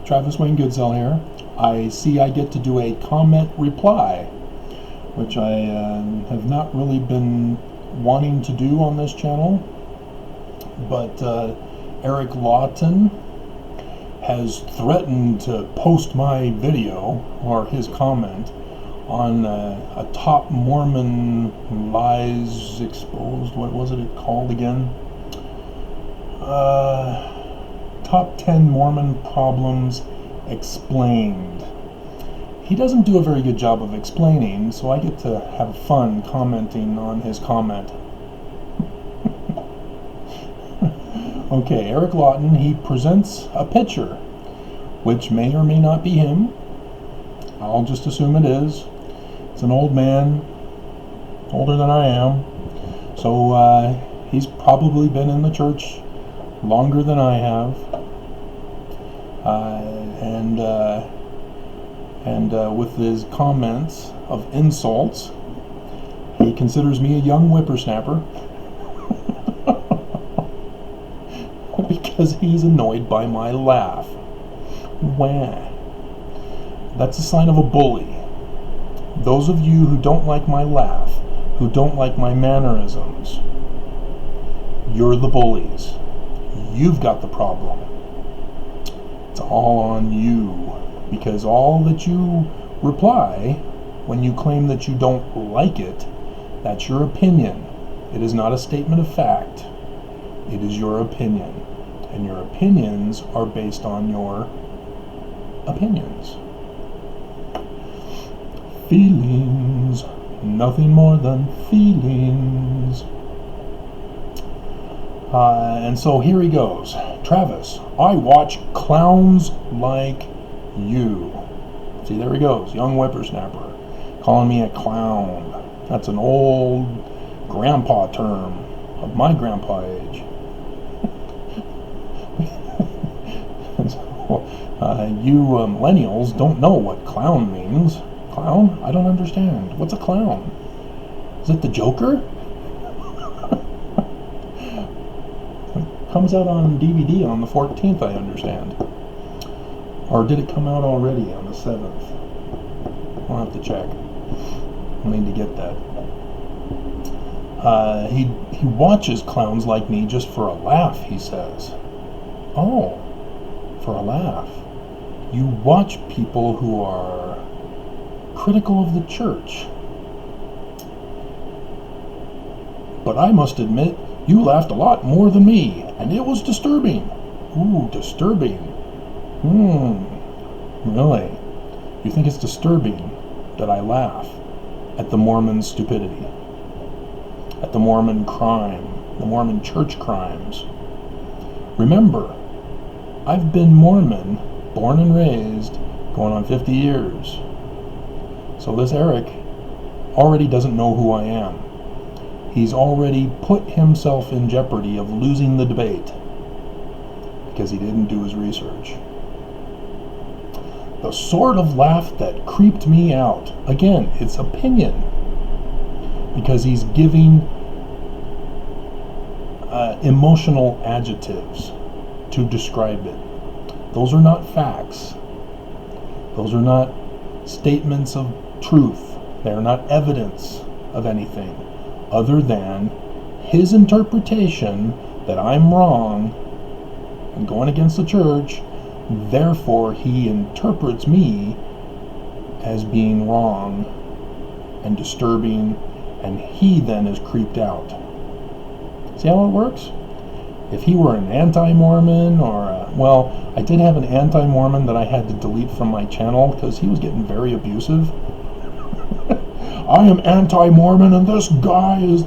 Travis Wayne Goodsell here. I see I get to do a comment reply, which I have not really been wanting to do on this channel, but Eric Lawton has threatened to post my video or his comment on a top Mormon lies exposed. What was it called again? Top 10 Mormon problems explained. He doesn't do a very good job of explaining, so I get to have fun commenting on his comment. Okay, Eric Lawton, he presents a picture, which may or may not be him. I'll just assume it is. It's an old man, older than I am, so he's probably been in the church longer than I have, and with his comments of insults, he considers me a young whippersnapper because he's annoyed by my laugh. Wah. That's a sign of a bully. Those of you who don't like my laugh, who don't like my mannerisms, you're the bullies. You've got the problem. It's all on you, because all that you reply when you claim that you don't like it, that's your opinion. It is not a statement of fact. It is your opinion, and your opinions are based on your opinions. Feelings, nothing more than feelings. And so here he goes. Travis, I watch clowns like you. See, there he goes, young whippersnapper, calling me a clown. That's an old grandpa term of my grandpa age. You millennials don't know what clown means. Clown? I don't understand. What's a clown? Is it the Joker? Comes out on DVD on the 14th, I understand. Or did it come out already on the 7th? I'll have to check. I'll need to get that. He watches clowns like me just for a laugh, he says. Oh, for a laugh. You watch people who are critical of the church. But I must admit, you laughed a lot more than me, and it was disturbing. Ooh, disturbing. Really? You think it's disturbing that I laugh at the Mormon stupidity, at the Mormon crime, the Mormon church crimes? Remember, I've been Mormon, born and raised, going on 50 years. So this Eric already doesn't know who I am. He's already put himself in jeopardy of losing the debate because he didn't do his research. The sort of laugh that creeped me out. Again, it's opinion, because he's giving emotional adjectives to describe it. Those are not facts. Those are not statements of truth. They are not evidence of anything other than his interpretation that I'm wrong and going against the church. Therefore, he interprets me as being wrong and disturbing, and he then is creeped out. See how it works? If he were an anti-Mormon, or well, I did have an anti-Mormon that I had to delete from my channel because he was getting very abusive. I am anti-Mormon and this guy is...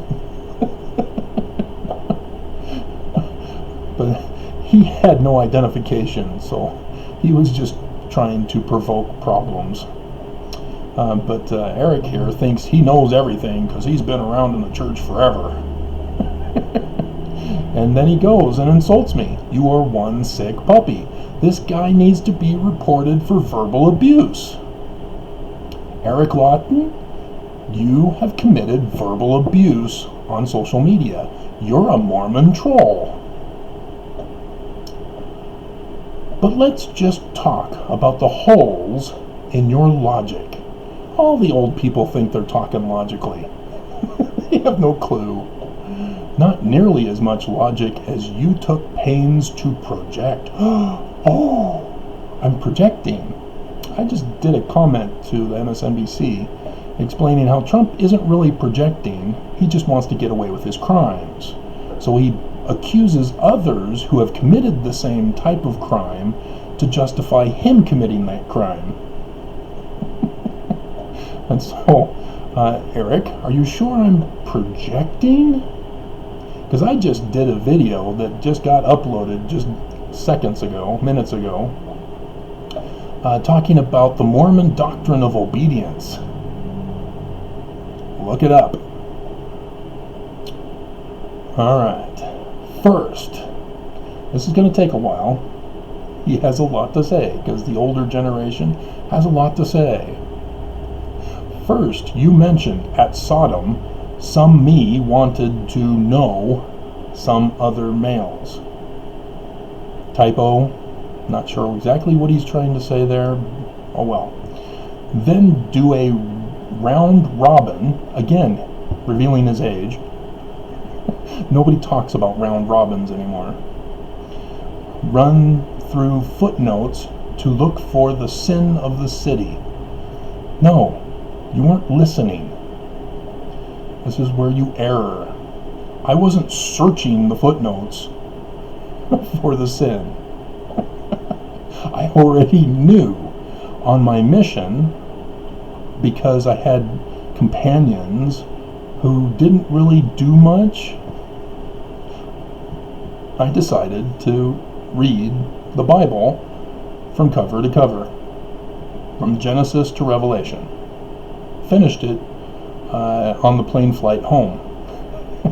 But he had no identification, so he was just trying to provoke problems. But Eric here thinks he knows everything because he's been around in the church forever. And then he goes and insults me. You are one sick puppy. This guy needs to be reported for verbal abuse. Eric Lawton, you have committed verbal abuse on social media. You're a Mormon troll. But let's just talk about the holes in your logic. All the old people think they're talking logically. They have no clue. Not nearly as much logic as you took pains to project. Oh, I'm projecting. I just did a comment to the MSNBC explaining how Trump isn't really projecting, he just wants to get away with his crimes. So he accuses others who have committed the same type of crime to justify him committing that crime. And so, Eric, are you sure I'm projecting? Because I just did a video that just got uploaded just minutes ago, talking about the Mormon doctrine of obedience. Look it up. Alright. First, this is going to take a while. He has a lot to say, because the older generation has a lot to say. First, you mentioned at Sodom, some me wanted to know some other males. Typo. Not sure exactly what he's trying to say there. Oh well. Then do a round robin, again, revealing his age. Nobody talks about round robins anymore. Run through footnotes to look for the sin of the city. No, you weren't listening. This is where you err. I wasn't searching the footnotes for the sin. I already knew on my mission, because I had companions who didn't really do much. I decided to read the Bible from cover to cover, from Genesis to Revelation. Finished it on the plane flight home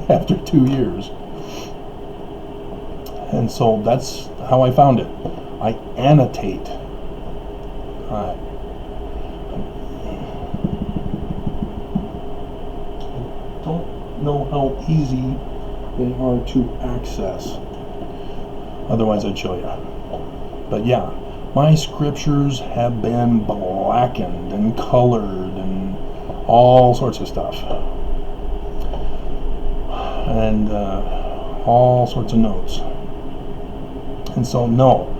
after 2 years. And so that's how I found it. I annotate. I don't know how easy they are to access. Otherwise I'd show you. But yeah, my scriptures have been blackened and colored and all sorts of stuff. And all sorts of notes. And so no,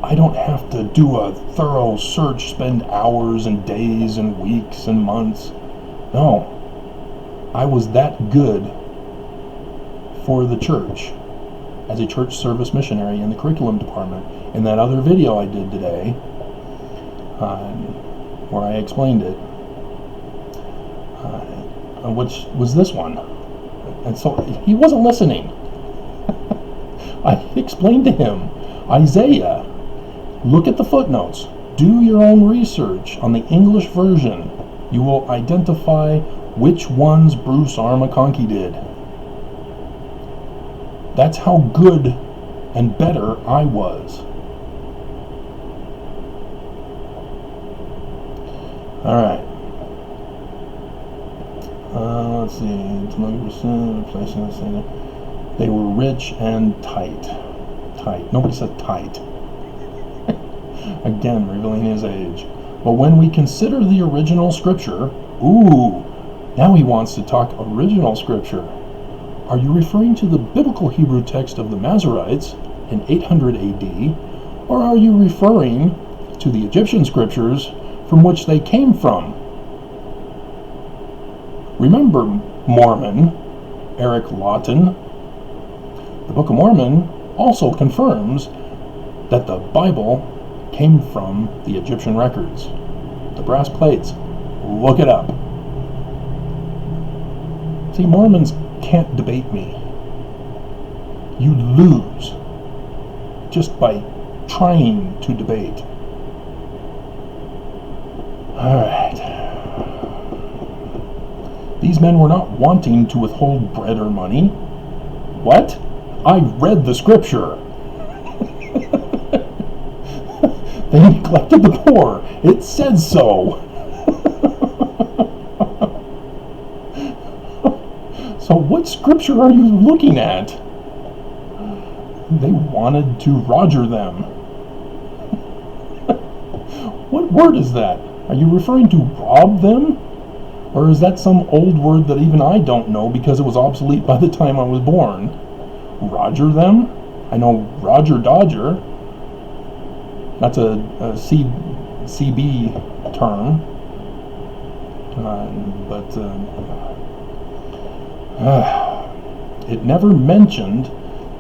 I don't have to do a thorough search, spend hours and days and weeks and months. No, I was that good for the church as a church service missionary in the curriculum department. In that other video I did today, where I explained it, which was this one. And so he wasn't listening. I explained to him, Isaiah, look at the footnotes. Do your own research on the English version. You will identify which ones Bruce R. McConkie did. That's how good and better I was. Alright. Let's see. They were rich and tight. Tight. Nobody said tight. Again, revealing his age. But when we consider the original scripture, ooh, now he wants to talk original scripture. Are you referring to the biblical Hebrew text of the Masoretes in 800 AD, or are you referring to the Egyptian scriptures from which they came from? Remember, Mormon, Eric Lawton, the Book of Mormon also confirms that the Bible came from the Egyptian records. The brass plates. Look it up. See, Mormons can't debate me. You lose just by trying to debate. Alright. These men were not wanting to withhold bread or money. What? I read the scripture. They neglected the poor. It says so. So what scripture are you looking at? They wanted to Roger them. What word is that? Are you referring to rob them? Or is that some old word that even I don't know because it was obsolete by the time I was born? Roger them? I know Roger Dodger. That's a CB term. It never mentioned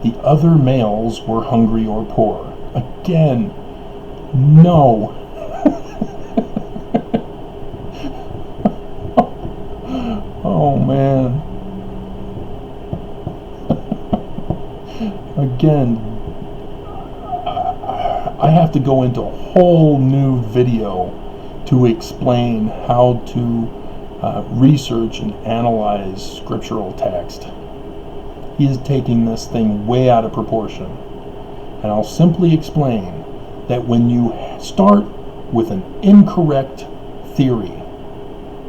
the other males were hungry or poor. Again, no. Oh man. Again, I have to go into a whole new video to explain how to research and analyze scriptural text. He is taking this thing way out of proportion. And I'll simply explain that when you start with an incorrect theory,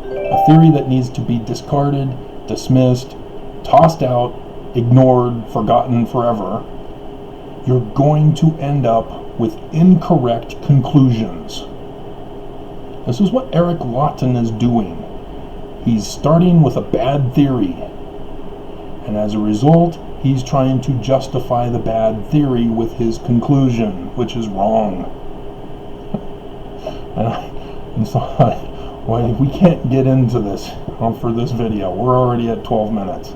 a theory that needs to be discarded, dismissed, tossed out, ignored, forgotten forever, you're going to end up with incorrect conclusions. This is what Eric Lawton is doing. He's starting with a bad theory, and as a result, he's trying to justify the bad theory with his conclusion, which is wrong. and so well, we can't get into this for this video. We're already at 12 minutes.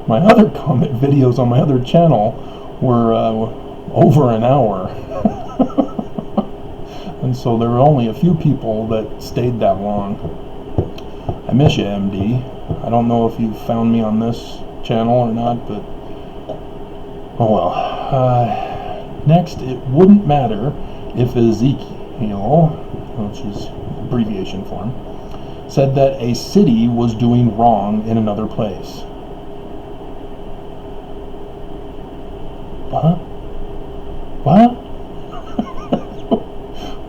My other comment videos on my other channel were over an hour. And so there were only a few people that stayed that long. I miss you, MD. I don't know if you found me on this channel or not, but oh well. Next, it wouldn't matter if Ezekiel, which is abbreviation form, said that a city was doing wrong in another place. What? What?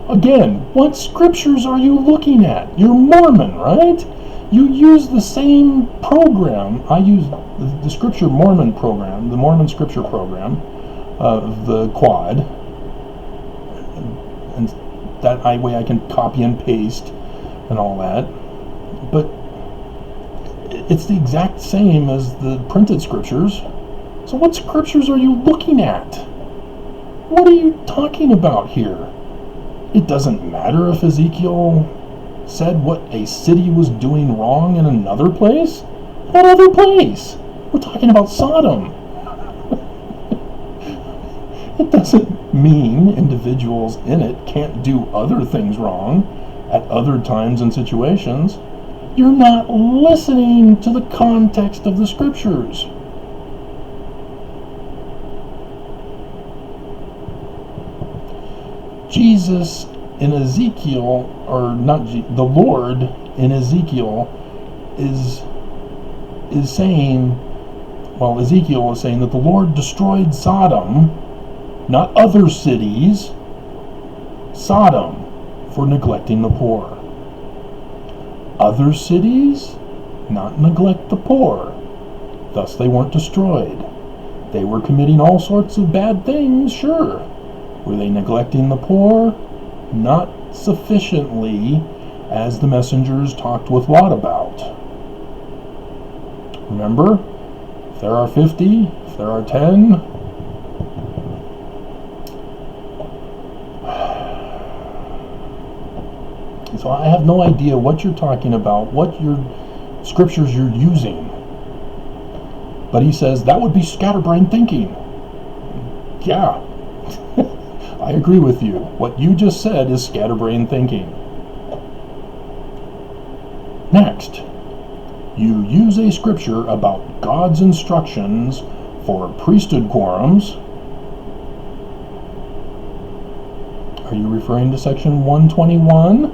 Again, what scriptures are you looking at? You're Mormon, right? You use the same program. I use the Scripture Mormon program, the Mormon Scripture program, the quad, and that way I can copy and paste and all that. But it's the exact same as the printed scriptures. So what scriptures are you looking at? What are you talking about here? It doesn't matter if Ezekiel said what a city was doing wrong in another place? What other place? We're talking about Sodom. It doesn't mean individuals in it can't do other things wrong at other times and situations. You're not listening to the context of the scriptures. Jesus in Ezekiel, or not, the Lord in Ezekiel is saying, well, Ezekiel is saying that the Lord destroyed Sodom, not other cities, Sodom, for neglecting the poor. Other cities not neglect the poor, thus they weren't destroyed. They were committing all sorts of bad things, sure. Were they neglecting the poor? Not sufficiently, as the messengers talked with Lot about. Remember, if there are 50, if there are 10, so I have no idea what you're talking about, what your scriptures you're using. But he says that would be scatterbrained thinking. Yeah. I agree with you. What you just said is scatterbrained thinking. Next, you use a scripture about God's instructions for priesthood quorums. Are you referring to section 121?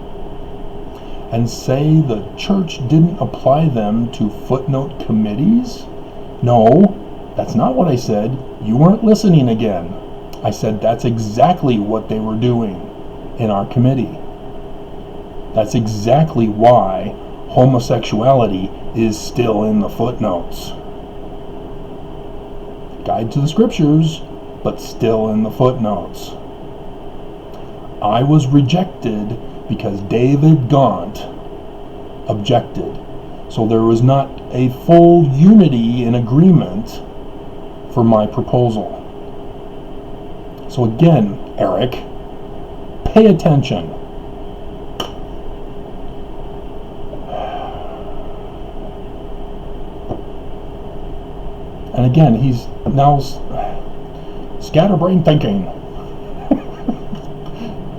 And say the church didn't apply them to footnote committees? No, that's not what I said. You weren't listening again. I said that's exactly what they were doing in our committee. That's exactly why homosexuality is still in the footnotes. Guide to the Scriptures, but still in the footnotes. I was rejected because David Gaunt objected. So there was not a full unity and agreement for my proposal. So again, Eric, pay attention. And again, he's now scatterbrain thinking.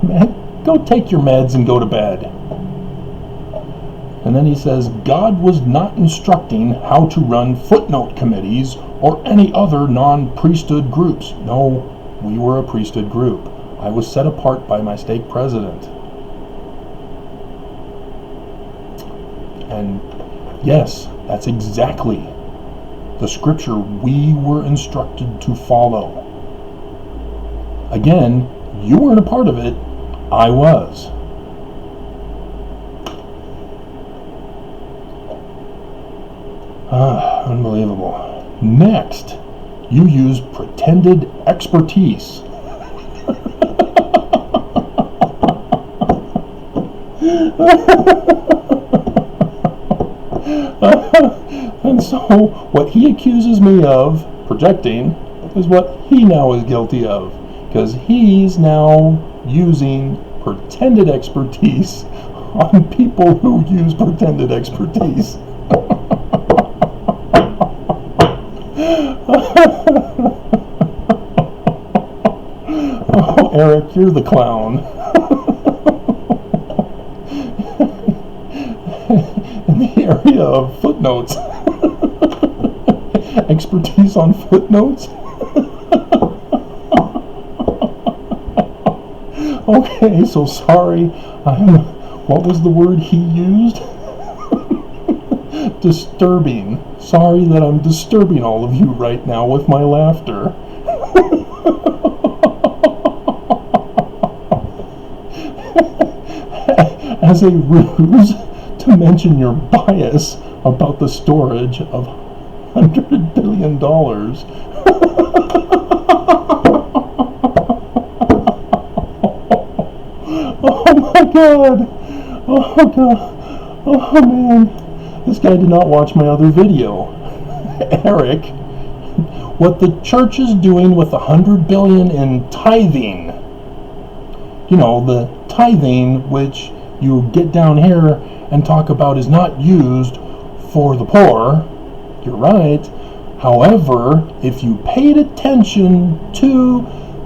Man, go take your meds and go to bed. And then he says, God was not instructing how to run footnote committees or any other non-priesthood groups. No, we were a priesthood group. I was set apart by my stake president. And yes, that's exactly the scripture we were instructed to follow. Again, you weren't a part of it, I was. Unbelievable. Next, you use pretended expertise. And so, what he accuses me of projecting is what he now is guilty of, because he's now using pretended expertise on people who use pretended expertise. Oh, Eric, you're the clown. In the area of footnotes. Expertise on footnotes? Okay, so sorry. What was the word he used? Disturbing. Sorry that I'm disturbing all of you right now with my laughter. As a ruse to mention your bias about the storage of $100 billion. Oh my God! Oh God! Oh man! This guy did not watch my other video. Eric, what the church is doing with $100 billion in tithing, you know, the tithing which you get down here and talk about is not used for the poor. You're right. However, if you paid attention to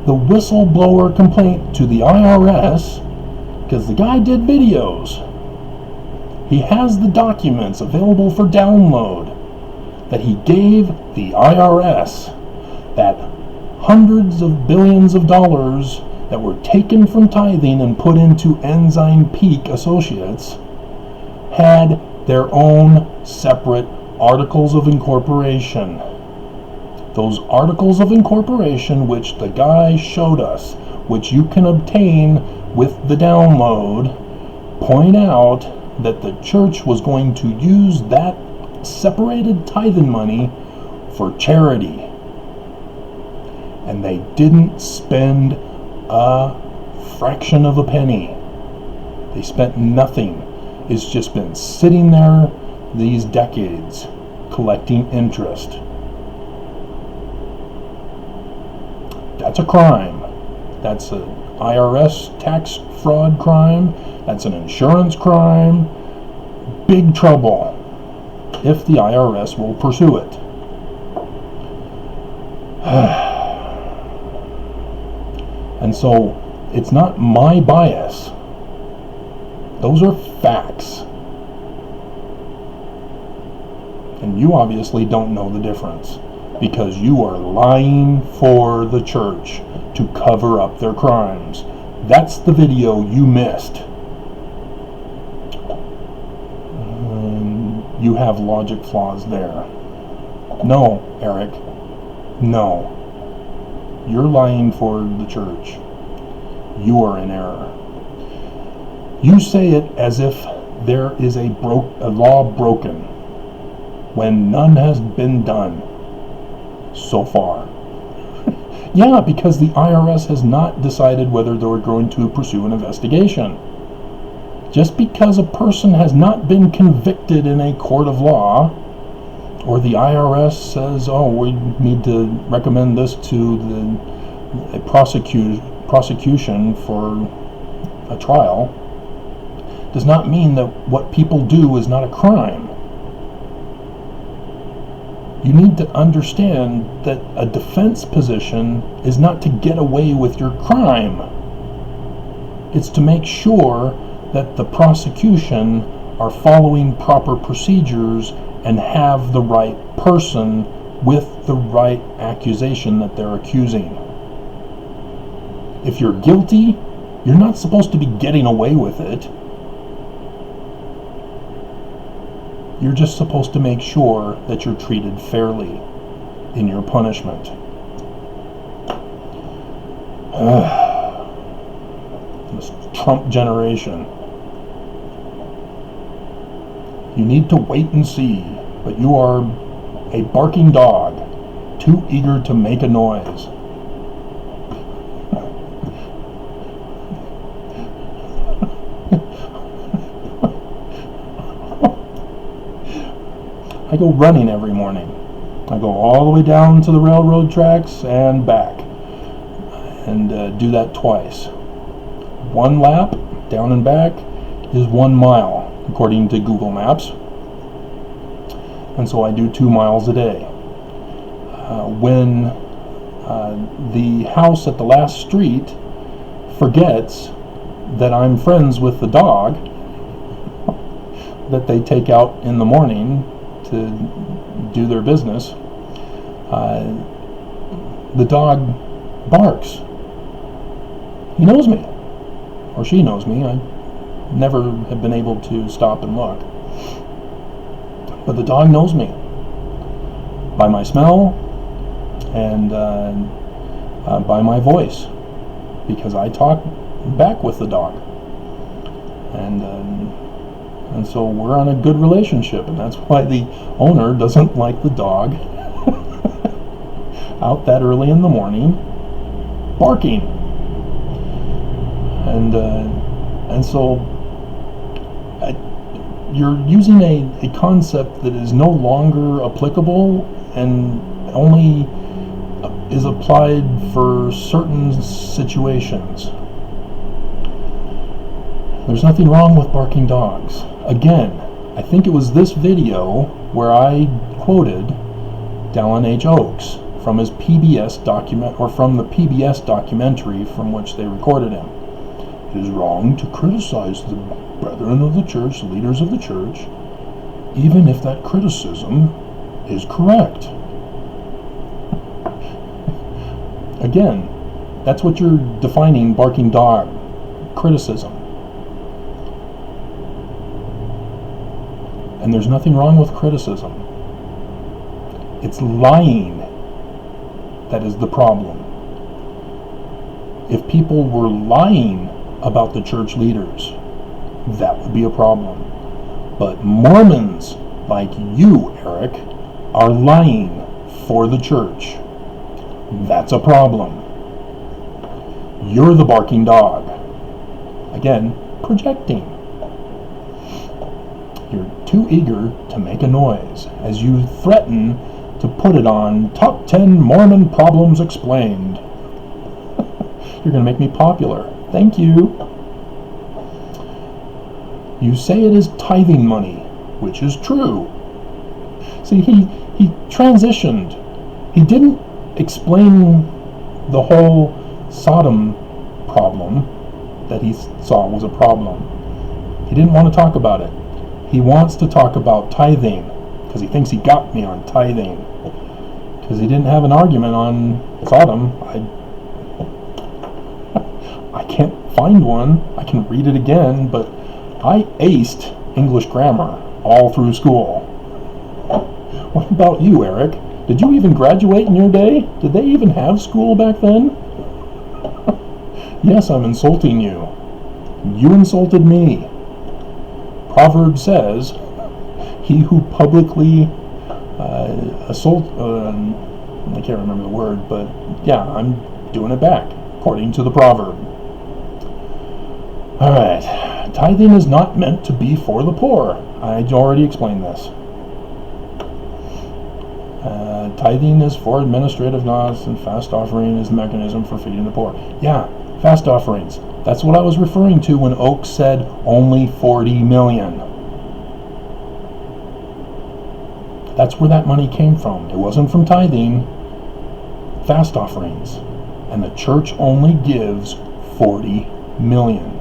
the whistleblower complaint to the IRS, because the guy did videos, he has the documents available for download that he gave the IRS, that hundreds of billions of dollars that were taken from tithing and put into Ensign Peak Associates had their own separate articles of incorporation. Those articles of incorporation which the guy showed us, which you can obtain with the download, point out that the church was going to use that separated tithing money for charity. And they didn't spend a fraction of a penny. They spent nothing. It's just been sitting there these decades collecting interest. That's a crime. That's an IRS tax fraud crime. That's an insurance crime. Big trouble if the IRS will pursue it. And so it's not my bias. Those are facts. And you obviously don't know the difference, because you are lying for the church to cover up their crimes. That's the video you missed. You have logic flaws there. No, Eric. No. You're lying for the church. You are in error. You say it as if there is a law broken, when none has been done so far. Yeah, because the IRS has not decided whether they're going to pursue an investigation. Just because a person has not been convicted in a court of law, or the IRS says, oh, we need to recommend this to the prosecution for a trial, does not mean that what people do is not a crime. You need to understand that a defense position is not to get away with your crime. It's to make sure that the prosecution are following proper procedures and have the right person with the right accusation that they're accusing. If you're guilty, you're not supposed to be getting away with it. You're just supposed to make sure that you're treated fairly in your punishment. This Trump generation. You need to wait and see, but you are a barking dog, too eager to make a noise. I go running every morning. I go all the way down to the railroad tracks and back, and do that twice. One lap down and back is 1 mile, according to Google Maps, and so I do 2 miles a day. When the house at the last street forgets that I'm friends with the dog that they take out in the morning to do their business, the dog barks. He knows me, or she knows me. I never have been able to stop and look, but the dog knows me by my smell and by my voice, because I talk back with the dog, and so we're on a good relationship, and that's why the owner doesn't like the dog out that early in the morning barking. And so you're using a concept that is no longer applicable and only is applied for certain situations. There's nothing wrong with barking dogs. Again, I think it was this video where I quoted Dallin H. Oaks from his PBS document, or from the PBS documentary from which they recorded him. It is wrong to criticize the brethren of the church, leaders of the church, even if that criticism is correct. Again, that's what you're defining barking dog criticism. And there's nothing wrong with criticism. It's lying that is the problem. If people were lying about the church leaders, that would be a problem. But Mormons like you, Eric, are lying for the church. That's a problem. You're the barking dog. Again, projecting. You're too eager to make a noise as you threaten to put it on Top 10 Mormon Problems Explained. You're going to make me popular. Thank you. You say it is tithing money, which is true. See, he transitioned. He didn't explain the whole Sodom problem that he saw was a problem. He didn't want to talk about it. He wants to talk about tithing because he thinks he got me on tithing. Because he didn't have an argument on Sodom. I can't find one. I can read it again, but I aced English grammar all through school. What about you, Eric? Did you even graduate in your day? Did they even have school back then? Yes, I'm insulting you. You insulted me. Proverbs says, he who publicly I can't remember the word, but yeah, I'm doing it back, according to the proverb. Alright, tithing is not meant to be for the poor. I already explained this. Tithing is for administrative costs, and fast offering is the mechanism for feeding the poor. Yeah, fast offerings. That's what I was referring to when Oak said only 40 million. That's where that money came from. It wasn't from tithing, fast offerings. And the church only gives 40 million.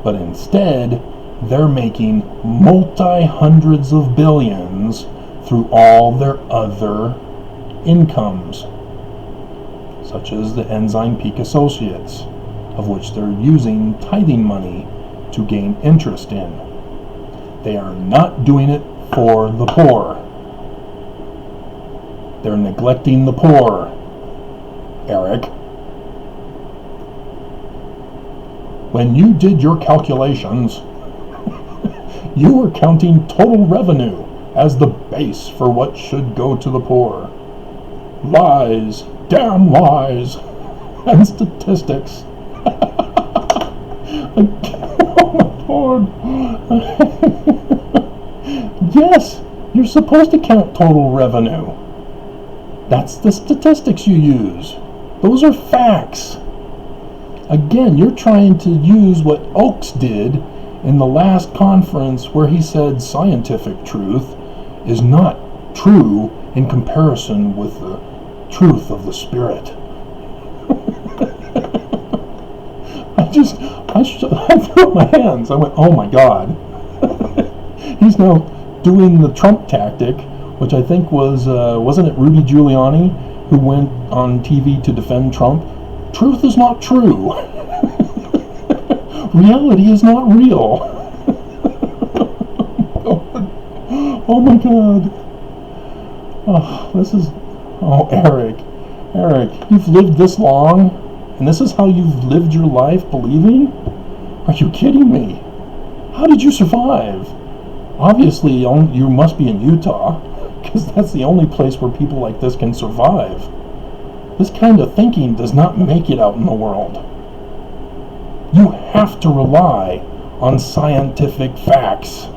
But instead, they're making multi-hundreds of billions through all their other incomes, such as the Enzyme Peak Associates, of which they're using tithing money to gain interest in. They are not doing it for the poor. They're neglecting the poor, Eric. When you did your calculations, you were counting total revenue as the base for what should go to the poor. Lies, damn lies, and statistics. Oh my Lord. Yes, you're supposed to count total revenue. That's the statistics you use. Those are facts. Again, you're trying to use what Oakes did in the last conference where he said scientific truth is not true in comparison with the truth of the Spirit. I threw up my hands. I went, oh my God. He's now doing the Trump tactic, which I think was, wasn't it Rudy Giuliani who went on TV to defend Trump? Truth is not true. Reality is not real. Oh my God. Oh, this is... Oh, Eric, you've lived this long, and this is how you've lived your life believing? Are you kidding me? How did you survive? Obviously, you must be in Utah, because that's the only place where people like this can survive. This kind of thinking does not make it out in the world. You have to rely on scientific facts,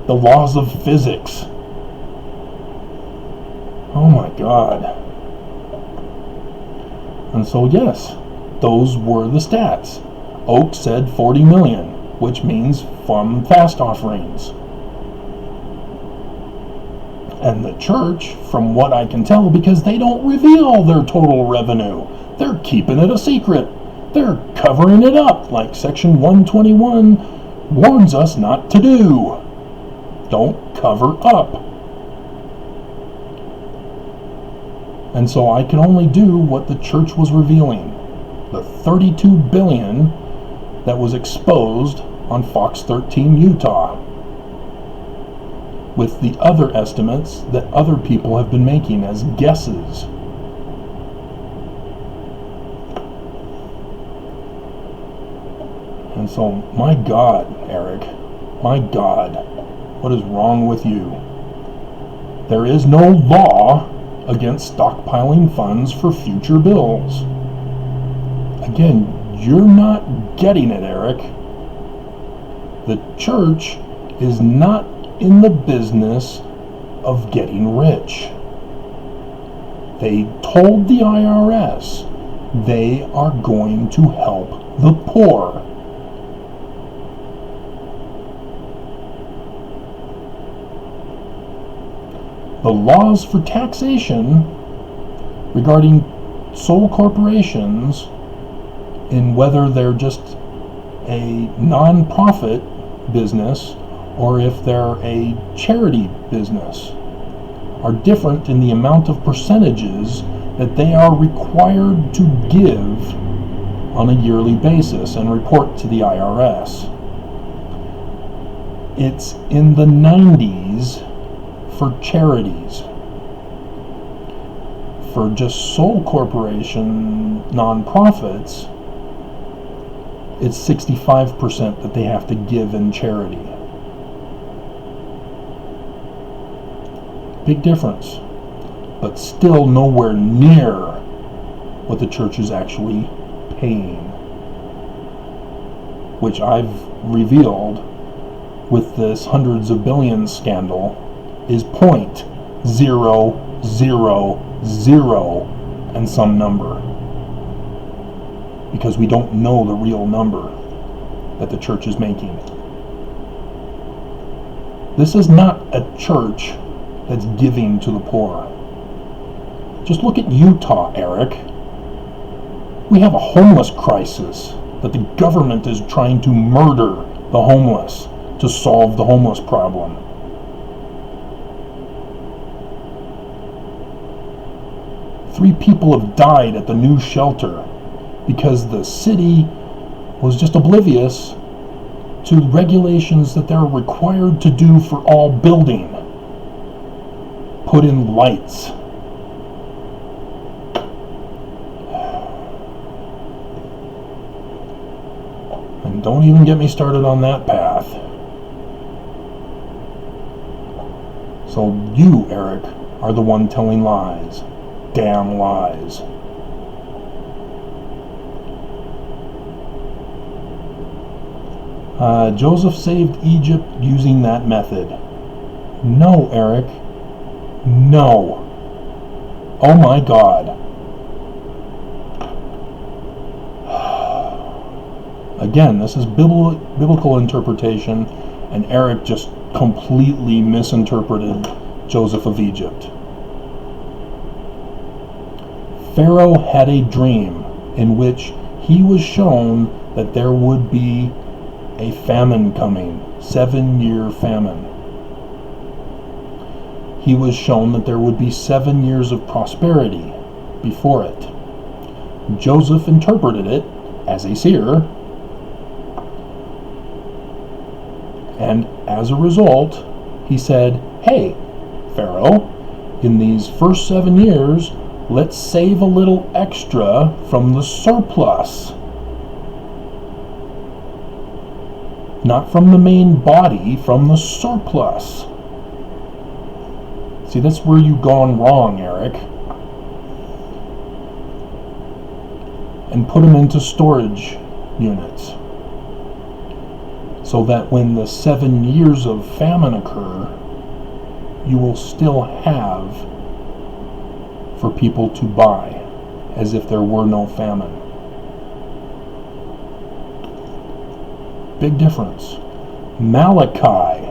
the laws of physics. Oh my God. And so yes, those were the stats. Oak said 40 million, which means from fast offerings. And the church, from what I can tell, because they don't reveal their total revenue, they're keeping it a secret. They're covering it up like Section 121 warns us not to do. Don't cover up. And so I can only do what the church was revealing. The 32 billion that was exposed on Fox 13 Utah, with the other estimates that other people have been making as guesses. And so, my God, Eric, my God, what is wrong with you? There is no law against stockpiling funds for future bills. Again, you're not getting it, Eric. The church is not in the business of getting rich. They told the IRS they are going to help the poor. The laws for taxation regarding sole corporations, in whether they're just a non-profit business or if they're a charity business, are different in the amount of percentages that they are required to give on a yearly basis and report to the IRS. It's in the 90s for charities. For just sole corporation non-profits, it's 65% that they have to give in charity. Big difference. but still nowhere near what the church is actually paying, which I've revealed with this hundreds of billions scandal is 0.000 and some number, because we don't know the real number that the church is making. This is not a church that's giving to the poor. Just look at Utah, Eric. We have a homeless crisis that the government is trying to murder the homeless to solve the homeless problem. Three people have died at the new shelter because the city was just oblivious to regulations that they're required to do for all building. Put in lights. And don't even get me started on that path. So you, Eric, are the one telling lies. Damn lies. Joseph saved Egypt using that method. No, Eric. No. Oh my God. Again, this is biblical interpretation, and Eric just completely misinterpreted Joseph of Egypt. Pharaoh had a dream in which he was shown that there would be a famine coming, 7-year famine. He was shown that there would be 7 years of prosperity before it. Joseph interpreted it as a seer, and as a result, he said, "Hey, Pharaoh, in these first 7 years, let's save a little extra from the surplus. Not from the main body, from the surplus." See, that's where you've gone wrong, Eric. And put them into storage units, so that when the 7 years of famine occur, you will still have for people to buy, as if there were no famine. Big difference. Malachi.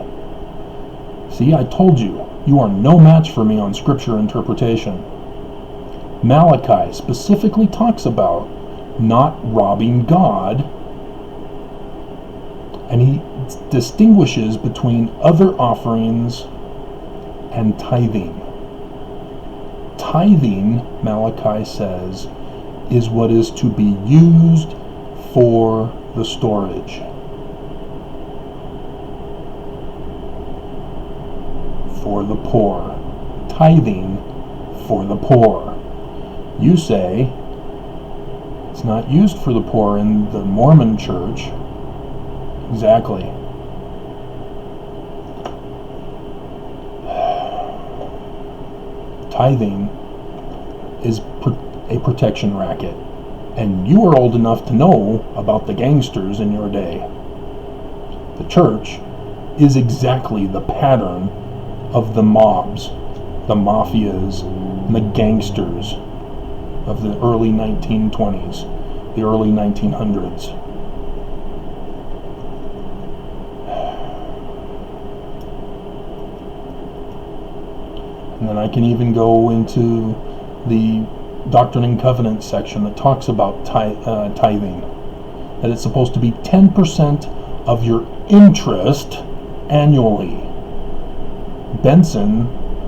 See, I told you, you are no match for me on scripture interpretation. Malachi specifically talks about not robbing God, and he distinguishes between other offerings and tithing. Tithing, Malachi says, is what is to be used for the storage. For the poor. Tithing for the poor. You say it's not used for the poor in the Mormon church. Exactly. Tithing is a protection racket, and you are old enough to know about the gangsters in your day. The church is exactly the pattern of the mobs, the mafias, and the gangsters of the early 1920s, the early 1900s. And then I can even go into the Doctrine and Covenants section that talks about tithing, that it's supposed to be 10% of your interest annually. Benson,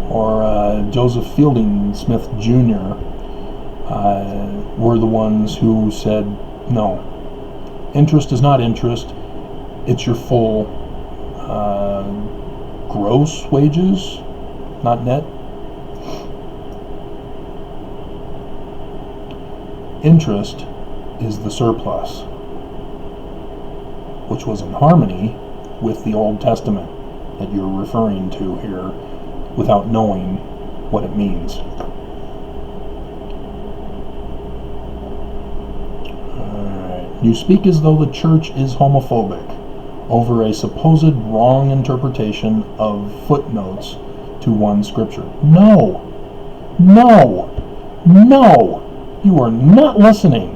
or Joseph Fielding Smith Jr., were the ones who said, no, interest is not interest, it's your full gross wages, not net. Interest is the surplus, which was in harmony with the Old Testament that you're referring to here without knowing what it means. You speak as though the church is homophobic over a supposed wrong interpretation of footnotes to one scripture. No! No! No! You are not listening.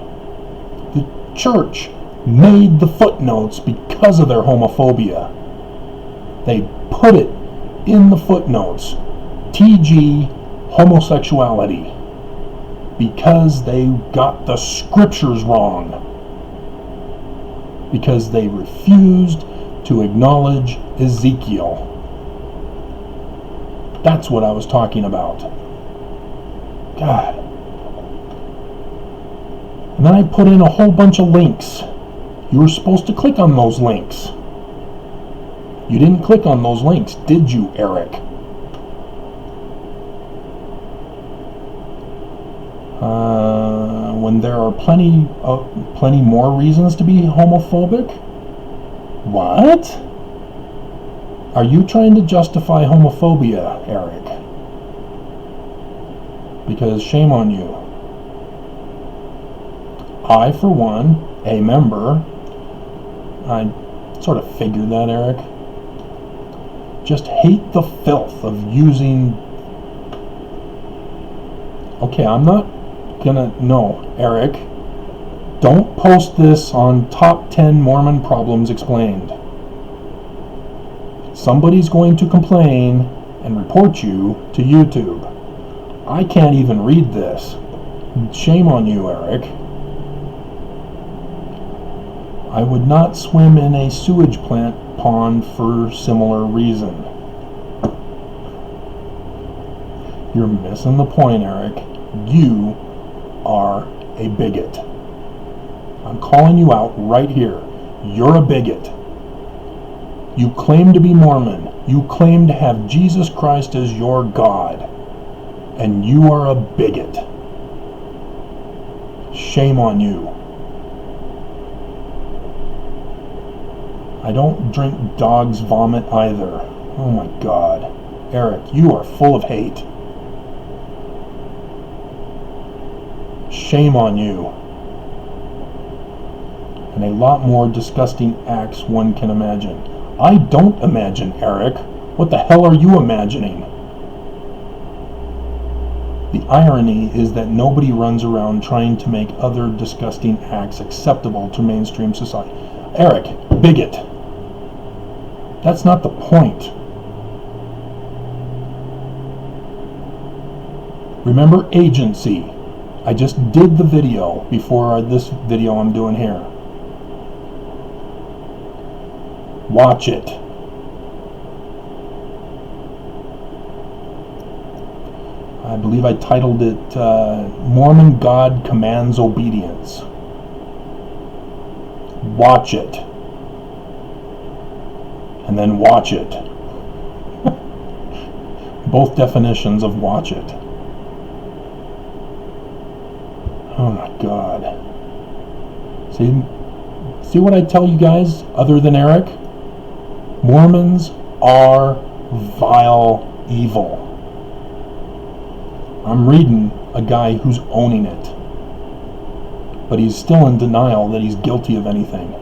The church made the footnotes because of their homophobia. They put it in the footnotes, TG homosexuality, because they got the scriptures wrong. Because they refused to acknowledge Ezekiel. That's what I was talking about. God. And then I put in a whole bunch of links. You were supposed to click on those links. You didn't click on those links, did you, Eric? When there are plenty more reasons to be homophobic? What? Are you trying to justify homophobia, Eric? Because shame on you. I, for one, a member, I sort of figured that, Eric, just hate the filth of using... Okay, I'm not gonna... No, Eric, don't post this on Top 10 Mormon Problems Explained. Somebody's going to complain and report you to YouTube. I can't even read this. Shame on you, Eric. I would not swim in a sewage plant pond for similar reason. You're missing the point, Eric. You are a bigot. I'm calling you out right here. You're a bigot. You claim to be Mormon. You claim to have Jesus Christ as your God. And you are a bigot. Shame on you. I don't drink dog's vomit either. Oh my God. Eric, you are full of hate. Shame on you. And a lot more disgusting acts one can imagine. I don't imagine, Eric. What the hell are you imagining? The irony is that nobody runs around trying to make other disgusting acts acceptable to mainstream society. Eric, bigot. That's not the point. Remember agency. I just did the video before this video I'm doing here. Watch it. I believe I titled it Mormon God Commands Obedience. Watch it. And then watch it. Both definitions of watch it. Oh my God. See what I tell you guys, other than Eric? Mormons are vile evil. I'm reading a guy who's owning it. But he's still in denial that he's guilty of anything.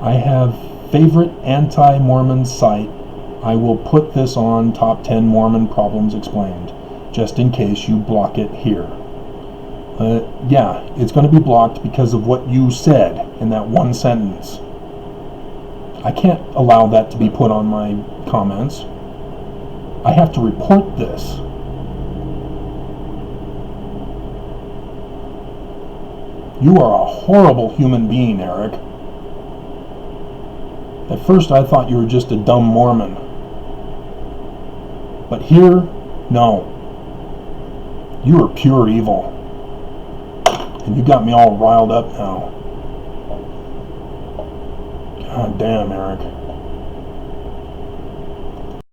I have favorite anti-Mormon site. I will put this on Top 10 Mormon Problems Explained, just in case you block it here. Yeah, it's going to be blocked because of what you said in that one sentence. I can't allow that to be put on my comments. I have to report this. You are a horrible human being, Eric. At first I thought you were just a dumb Mormon. But here, no. You are pure evil. And you got me all riled up now. God damn, Eric.